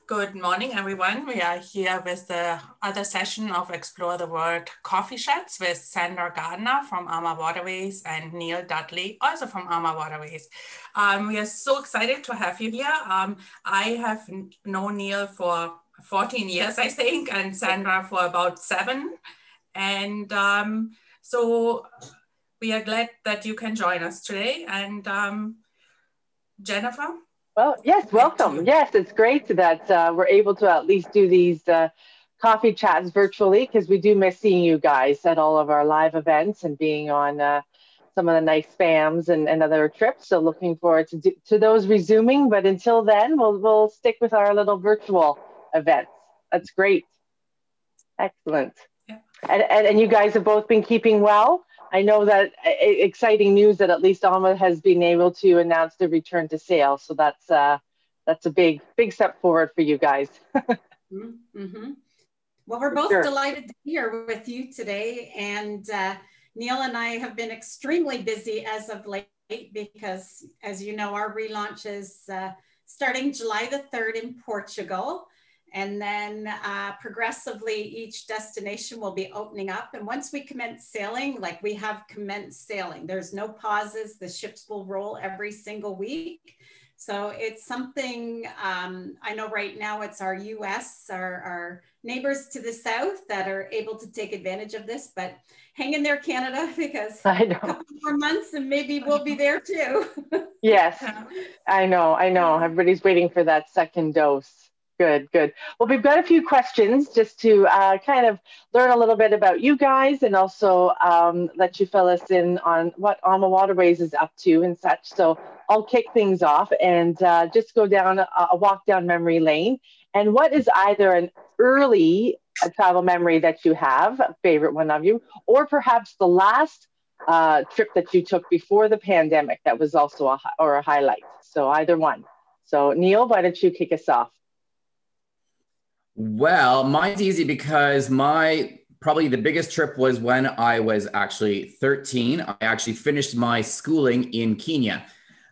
Good morning, everyone. We are here with the other session of Explore the World Coffee Chats with Sandra Gardiner from AMA Waterways and Neil Dudley, also from AMA Waterways. We are so excited to have you here. I have known Neil for 14 years, I think, and Sandra for about 7. And so we are glad that you can join us today. And Jennifer? Well, yes, welcome. Yes, it's great that we're able to at least do these coffee chats virtually, because we do miss seeing you guys at all of our live events and being on some of the nice spams and other trips. So looking forward to those resuming. But until then, we'll stick with our little virtual events. That's great. Excellent. Yeah. And you guys have both been keeping well. I know that exciting news that at least AMA has been able to announce the return to sale. So that's a big step forward for you guys. Mm-hmm. Well, we're both delighted to be here with you today. And Neil and I have been extremely busy as of late because, as you know, our relaunch is starting July the 3rd in Portugal. And then progressively, each destination will be opening up. And once we commence sailing, like we have commenced sailing, there's no pauses. The ships will roll every single week. So it's something, I know right now it's our US, our neighbors to the south that are able to take advantage of this, but hang in there, Canada, because a couple more months and maybe we'll be there too. Yes, I know. Everybody's waiting for that second dose. Good. Well, we've got a few questions just to kind of learn a little bit about you guys and also let you fill us in on what AMA Waterways is up to and such. So I'll kick things off and just go down a walk down memory lane. And what is either an early travel memory that you have, a favorite one of you, or perhaps the last trip that you took before the pandemic that was also a highlight? So either one. So Neil, why don't you kick us off? Well, mine's easy because probably the biggest trip was when I was actually 13. I actually finished my schooling in Kenya.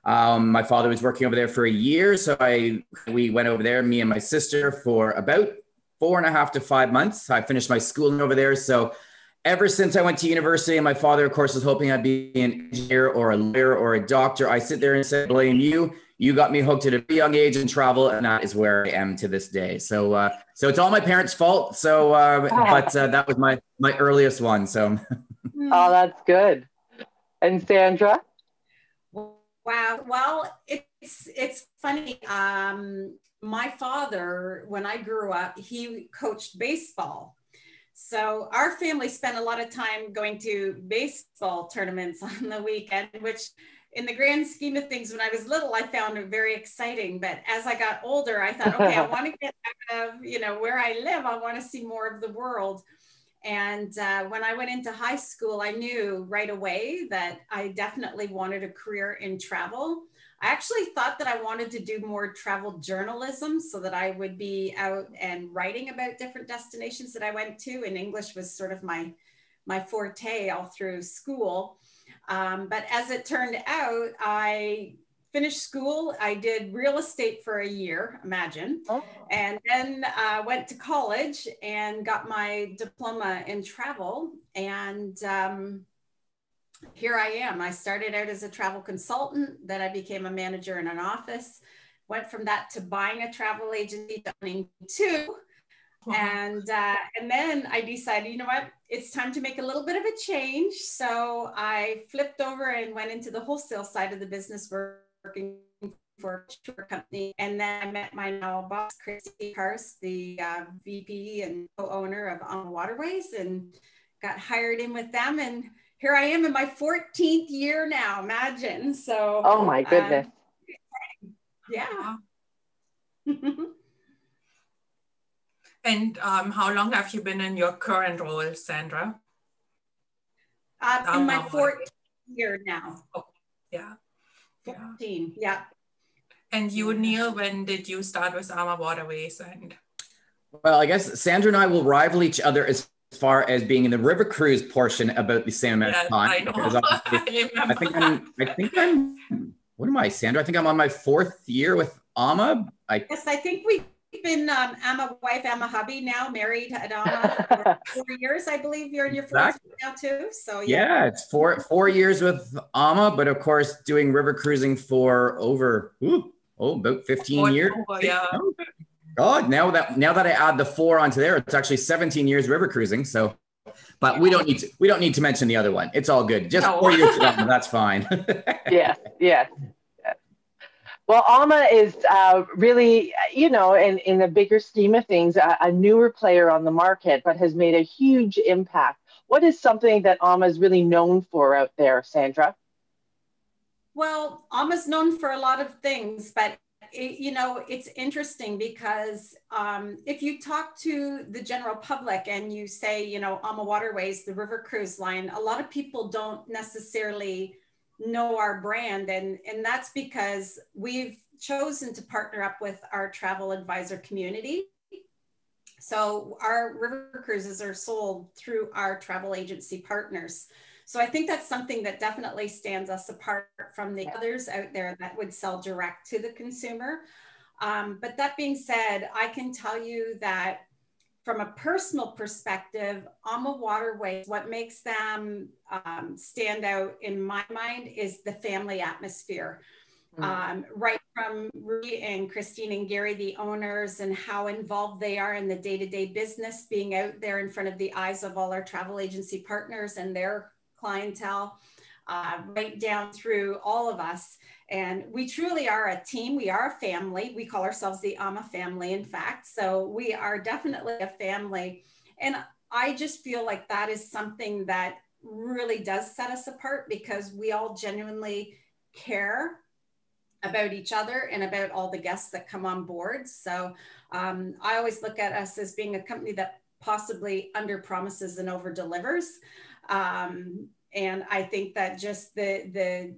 My father was working over there for a year. So we went over there, me and my sister, for about 4.5 to 5 months. I finished my schooling over there. So ever since I went to university, and my father, of course, was hoping I'd be an engineer or a lawyer or a doctor, I sit there and say, blame you. You got me hooked at a very young age in travel, and that is where I am to this day. So so it's all my parents' fault. So, but that was my earliest one. So. Oh, that's good. And Sandra? Wow. Well, it's funny. My father, when I grew up, he coached baseball. So our family spent a lot of time going to baseball tournaments on the weekend, which in the grand scheme of things, when I was little, I found it very exciting. But as I got older, I thought, okay, I want to get out of, where I live. I want to see more of the world. And when I went into high school, I knew right away that I definitely wanted a career in travel. I actually thought that I wanted to do more travel journalism so that I would be out and writing about different destinations that I went to. And English was sort of my forte all through school. But as it turned out, I finished school. I did real estate for a year, imagine. Oh. And then went to college and got my diploma in travel. And here I am. I started out as a travel consultant. Then I became a manager in an office. Went from that to buying a travel agency, owning 2. And then I decided, you know what, it's time to make a little bit of a change. So I flipped over and went into the wholesale side of the business, working for a tour company. And then I met my now boss, Christy Hurst, the VP and co-owner of AMA Waterways, and got hired in with them. And here I am in my 14th year now, imagine. So, oh my goodness. Yeah. And how long have you been in your current role, Sandra? In my 14th year now. Oh, yeah. 14, yeah. And you, Neil, when did you start with AMA Waterways? Well, I guess Sandra and I will rival each other as far as being in the river cruise portion about the same amount of time. I know. I think I'm, what am I, Sandra? I think I'm on my 4th year with AMA. Yes, I think we been AMA wife, AMA hubby now, married at AMA for 4 years. I believe you're in your fourth now too. So yeah, it's four years with AMA, but of course doing river cruising for over about 15 years. Yeah. God, now that I add the 4 onto there, it's actually 17 years river cruising. So, but we don't need to mention the other one. It's all good. Just 4 years with AMA, that's fine. Yes. Well, AMA is really, in the bigger scheme of things, a newer player on the market, but has made a huge impact. What is something that AMA is really known for out there, Sandra? Well, AMA's known for a lot of things, but it's interesting because if you talk to the general public and you say, AMA Waterways, the river cruise line, a lot of people don't necessarily know our brand. And that's because we've chosen to partner up with our travel advisor community. So our river cruises are sold through our travel agency partners. So I think that's something that definitely stands us apart from the others out there that would sell direct to the consumer. But that being said, I can tell you that from a personal perspective, AMA Waterways, what makes them stand out in my mind is the family atmosphere. Right from Rudy and Christine and Gary, the owners, and how involved they are in the day-to-day business, being out there in front of the eyes of all our travel agency partners and their clientele, right down through all of us. And we truly are a team. We are a family. We call ourselves the AMA family, in fact. So we are definitely a family. And I just feel like that is something that really does set us apart, because we all genuinely care about each other and about all the guests that come on board. So I always look at us as being a company that possibly under promises and over delivers. And I think that just the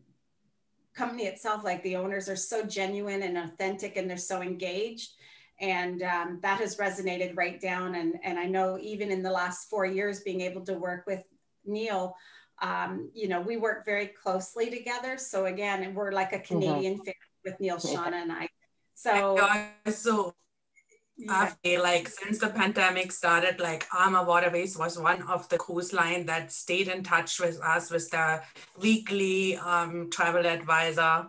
company itself, like the owners, are so genuine and authentic, and they're so engaged. And that has resonated right down. And I know even in the last 4 years, being able to work with Neil, we work very closely together. So again, we're like a Canadian family with Neil, Shauna, and I. So I feel like since the pandemic started, like AMA Waterways was one of the cruise line that stayed in touch with us with the weekly travel advisor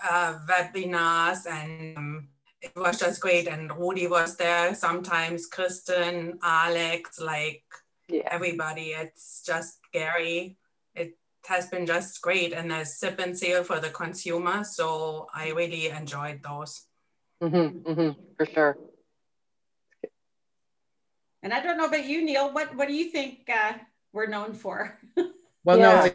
webinars, and it was just great. And Rudy was there sometimes, Kristen, Alex, everybody. It's just Gary. It has been just great, and a sip and sail for the consumer. So I really enjoyed those. For sure. And I don't know about you, Neil, what do you think we're known for? Well, no,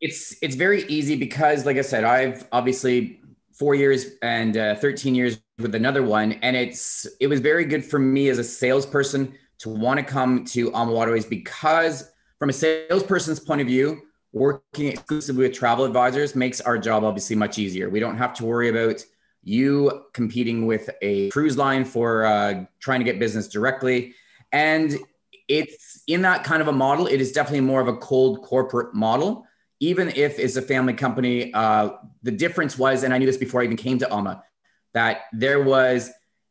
it's very easy because, like I said, I've obviously 4 years and 13 years with another one. And it was very good for me as a salesperson to want to come to AMA Waterways, because from a salesperson's point of view, working exclusively with travel advisors makes our job obviously much easier. We don't have to worry about you competing with a cruise line for trying to get business directly. And it's in that kind of a model, it is definitely more of a cold corporate model, even if it's a family company. The difference was, and I knew this before I even came to AMA, that there was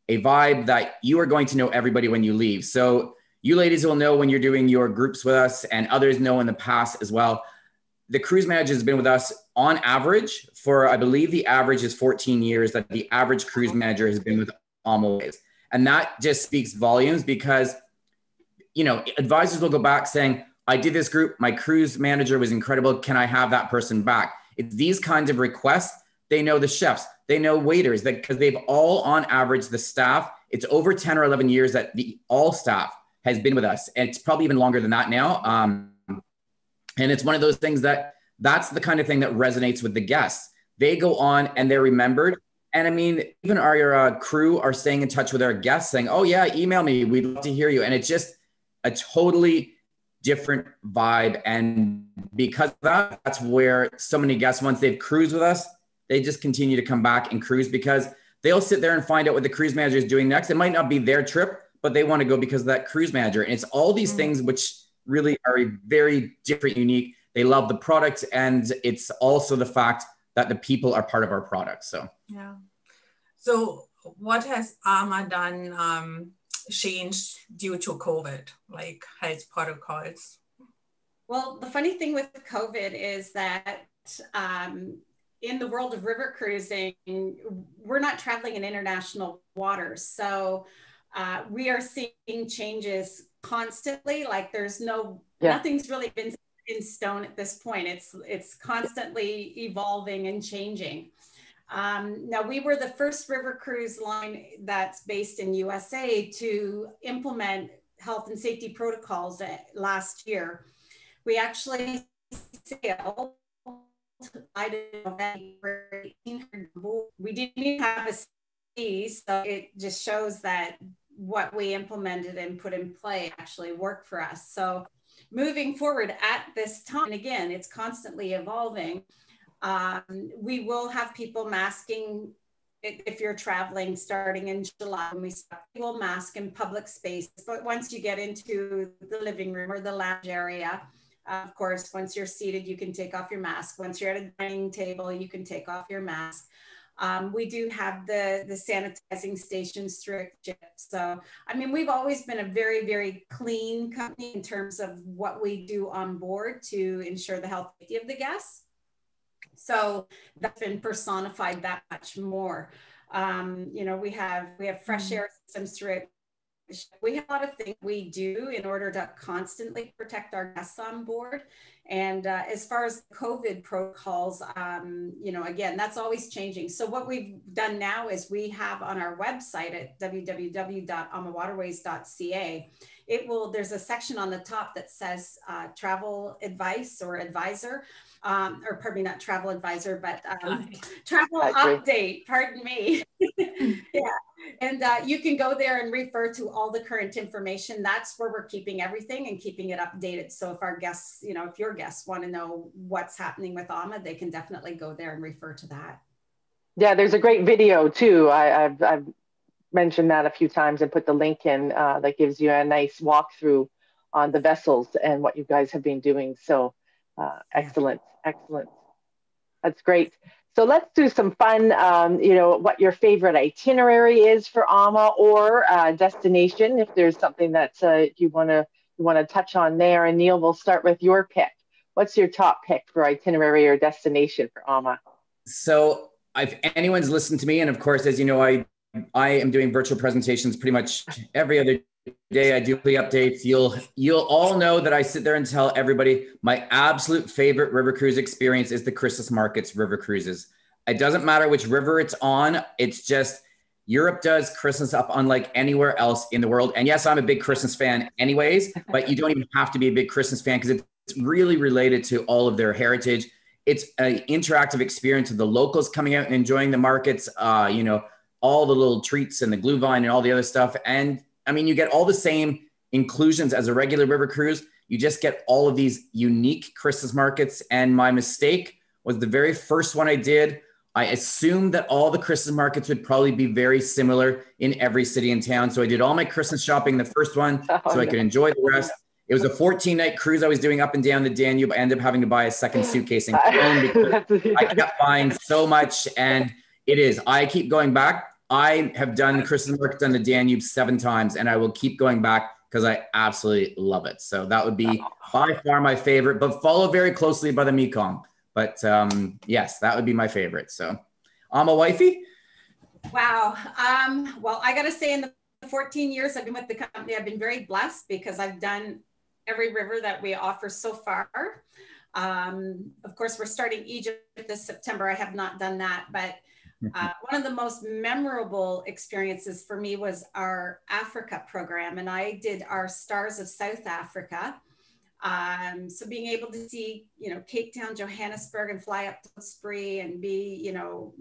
a vibe that you are going to know everybody when you leave. So you ladies will know when you're doing your groups with us, and others know in the past as well. The cruise manager has been with us on average for, I believe the average is 14 years that the average cruise manager has been with AMA Waterways. And that just speaks volumes, because advisors will go back saying, I did this group, my cruise manager was incredible, can I have that person back? It's these kinds of requests. They know the chefs, they know waiters, because they've all, on average, the staff, it's over 10 or 11 years that all staff has been with us. And it's probably even longer than that now. And it's one of those things that's the kind of thing that resonates with the guests. They go on and they're remembered. And I mean, even our crew are staying in touch with our guests saying, oh yeah, email me, we'd love to hear you. And it's just a totally different vibe. And because of that, that's where so many guests, once they've cruised with us, they just continue to come back and cruise, because they'll sit there and find out what the cruise manager is doing next. It might not be their trip, but they want to go because of that cruise manager. And it's all these things which really are very different, unique. They love the product. And it's also the fact that the people are part of our product. So, yeah. So what has AMA done changed due to COVID, like health protocols? Well, the funny thing with COVID is that in the world of river cruising, we're not traveling in international waters. So we are seeing changes constantly. Like there's nothing's really been in stone at this point. It's constantly evolving and changing. Now, we were the first river cruise line that's based in USA to implement health and safety protocols last year. We actually sailed. We didn't even have a sea, so it just shows that what we implemented and put in play actually worked for us. So moving forward at this time, and again, it's constantly evolving. We will have people masking if you're traveling starting in July. When we start, we will mask in public spaces. But once you get into the living room or the lounge area, of course, once you're seated, you can take off your mask. Once you're at a dining table, you can take off your mask. We do have the sanitizing stations throughout the ship. So, I mean, we've always been a very, very clean company in terms of what we do on board to ensure the health and safety of the guests. So that's been personified that much more. You know, we have fresh air systems throughout. We have a lot of things we do in order to constantly protect our guests on board. And as far as COVID protocols, you know, again, that's always changing. So what we've done now is we have on our website at www.amawaterways.ca, there's a section on the top that says travel advice or advisor, or pardon me, not travel advisor, but travel update, pardon me. Yeah. And you can go there and refer to all the current information. That's where we're keeping everything and keeping it updated. So if our guests, you know, if your guests want to know what's happening with AMA, they can definitely go there and refer to that. Yeah, there's a great video too. I've mentioned that a few times and put the link in that gives you a nice walkthrough on the vessels and what you guys have been doing. So excellent, excellent. That's great. So let's do some fun, you know, what your favorite itinerary is for AMA or destination, if there's something that you want to touch on there. And Neil, we'll start with your pick. What's your top pick for itinerary or destination for AMA? So if anyone's listened to me, and of course, as you know, I am doing virtual presentations pretty much every other day. I do the updates. You'll all know that I sit there and tell everybody my absolute favorite river cruise experience is the Christmas markets river cruises. It doesn't matter which river it's on. It's just Europe does Christmas up unlike anywhere else in the world. And yes, I'm a big Christmas fan anyways, but you don't even have to be a big Christmas fan because it's really related to all of their heritage. It's an interactive experience of the locals coming out and enjoying the markets, you know, all the little treats and the glue vine and all the other stuff. And I mean, you get all the same inclusions as a regular river cruise. You just get all of these unique Christmas markets. And my mistake was the very first one I did. I assumed that all the Christmas markets would probably be very similar in every city and town. So I did all my Christmas shopping the first one so I could enjoy the rest. It was a 14-night cruise I was doing up and down the Danube. I ended up having to buy a second suitcase in Cologne because I kept buying so much. And it is, I keep going back. I have done Christmas markets on the Danube 7 times, and I will keep going back because I absolutely love it. So that would be by far my favorite, but followed very closely by the Mekong. But yes, that would be my favorite. So AMA wifey? Wow. Well, I got to say in the 14 years I've been with the company, I've been very blessed because I've done every river that we offer so far. Of course, we're starting Egypt this September. I have not done that, but one of the most memorable experiences for me was our Africa program. And I did our Stars of South Africa. So being able to see, you know, Cape Town, Johannesburg, and fly up to Spree and be, you know,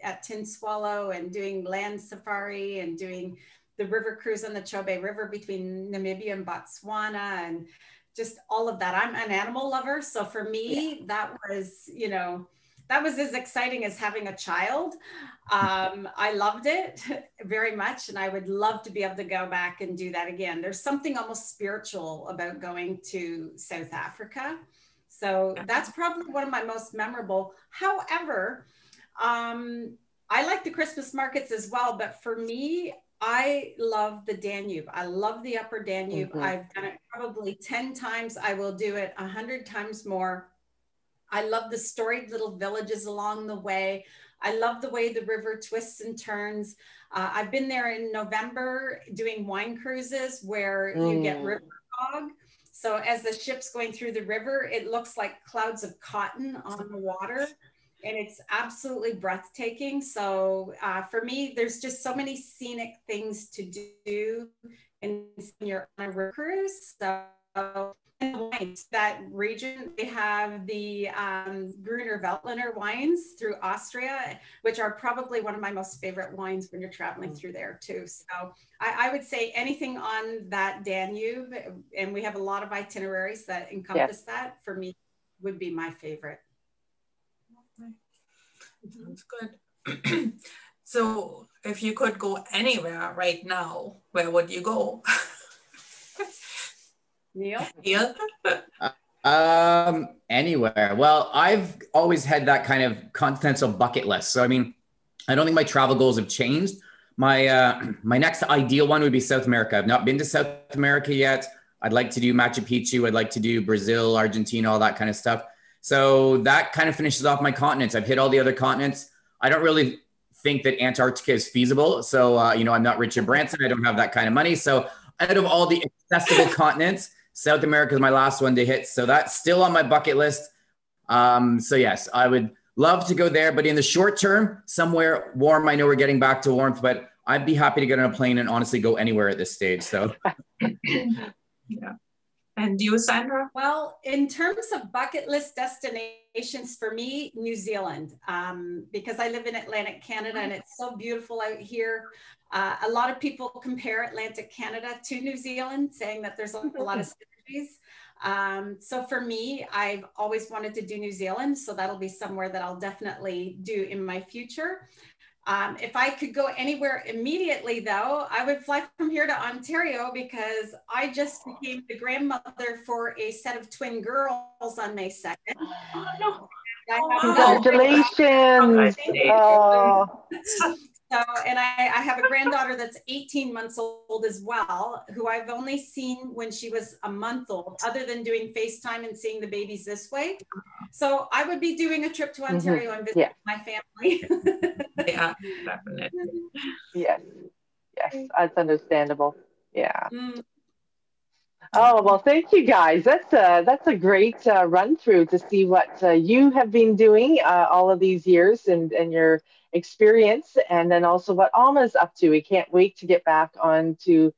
at Tin Swallow and doing land safari and doing the river cruise on the Chobe River between Namibia and Botswana and just all of that. I'm an animal lover. So for me, that was, you know, that was as exciting as having a child. I loved it very much. And I would love to be able to go back and do that again. There's something almost spiritual about going to South Africa. So that's probably one of my most memorable. However, I like the Christmas markets as well, but for me, I love the Danube. I love the upper Danube. I've done it probably 10 times. I will do it 100 times more. I love the storied little villages along the way. I love the way the river twists and turns. I've been there in November doing wine cruises where you get river fog. So as the ship's going through the river, it looks like clouds of cotton on the water. And it's absolutely breathtaking. So for me, there's just so many scenic things to do when you're on a river cruise. So wines, that region, they have the Gruner Veltliner wines through Austria, which are probably one of my most favorite wines when you're traveling through there too. So I would say anything on that Danube, and we have a lot of itineraries that encompass that, for me would be my favorite. Sounds good. So if you could go anywhere right now, where would you go? Neil? Anywhere. Well, I've always had that kind of continental bucket list. So, I mean, I don't think my travel goals have changed. My my next ideal one would be South America. I've not been to South America yet. I'd like to do Machu Picchu. I'd like to do Brazil, Argentina, all that kind of stuff. So that kind of finishes off my continents. I've hit all the other continents. I don't really think that Antarctica is feasible. So, you know, I'm not Richard Branson. I don't have that kind of money. So out of all the accessible continents, South America is my last one to hit. So that's still on my bucket list. So yes, I would love to go there, but in the short term, somewhere warm. I know we're getting back to warmth, but I'd be happy to get on a plane and honestly go anywhere at this stage. So yeah. And you, Sandra? Well, in terms of bucket list destinations, for me, New Zealand, because I live in Atlantic Canada and it's so beautiful out here. A lot of people compare Atlantic Canada to New Zealand, saying that there's a lot of synergies. So for me, I've always wanted to do New Zealand. So that'll be somewhere that I'll definitely do in my future. If I could go anywhere immediately, though, I would fly from here to Ontario because I just became the grandmother for a set of twin girls on May 2nd. Oh, no. Congratulations. Oh. So, and I have a granddaughter that's 18 months old as well, who I've only seen when she was a month old, other than doing FaceTime and seeing the babies this way. So I would be doing a trip to Ontario and visiting my family. Yeah, definitely. Yes, that's understandable. Yeah. Oh, well, thank you guys. That's a great run through to see what you have been doing all of these years and your experience, and then also what AMA's up to. We can't wait to get back onto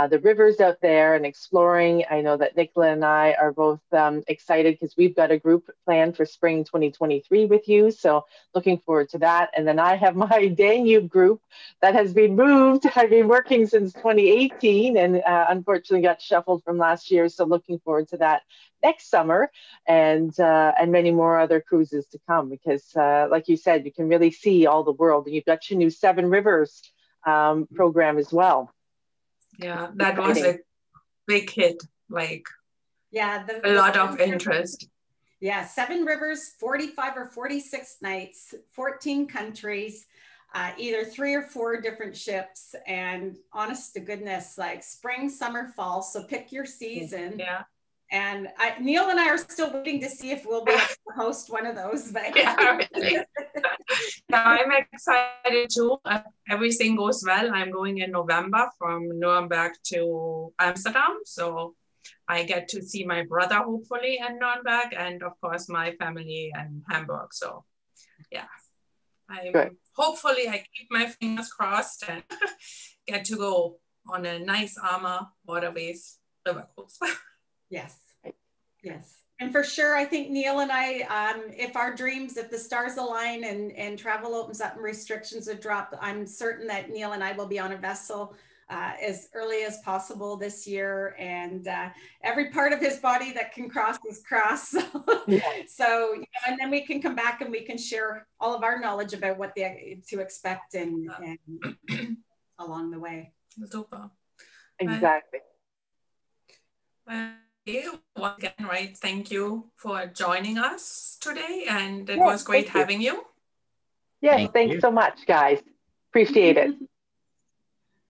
the rivers out there and exploring. I know that Nicola and I are both excited because we've got a group planned for spring 2023 with you. So looking forward to that. And then I have my Danube group that has been moved. I've been working since 2018 and unfortunately got shuffled from last year. So looking forward to that next summer, and many more other cruises to come, because like you said, you can really see all the world, and you've got your new Seven Rivers program as well. Yeah, that was a big hit, like a lot of interest. Yeah, 7 rivers, 45 or 46 nights, 14 countries, either 3 or 4 different ships, and honest to goodness, like spring, summer, fall. So pick your season. Yeah. And Neil and I are still waiting to see if we'll be able to host one of those. But yeah, really. Yeah, I'm excited too. Everything goes well. I'm going in November from Nuremberg to Amsterdam. So I get to see my brother hopefully in Nuremberg, and of course my family in Hamburg. So yeah, hopefully I keep my fingers crossed and get to go on a nice AMA Waterways river cruise. Yes. And for sure, I think Neil and I, if the stars align and travel opens up and restrictions are dropped, I'm certain that Neil and I will be on a vessel as early as possible this year. And every part of his body that can cross is crossed. So, and then we can come back and we can share all of our knowledge about what to expect and along the way. Super. Exactly. Once again, right? Thank you for joining us today, and it was great having you. Yes, thanks so much, guys. Appreciate it.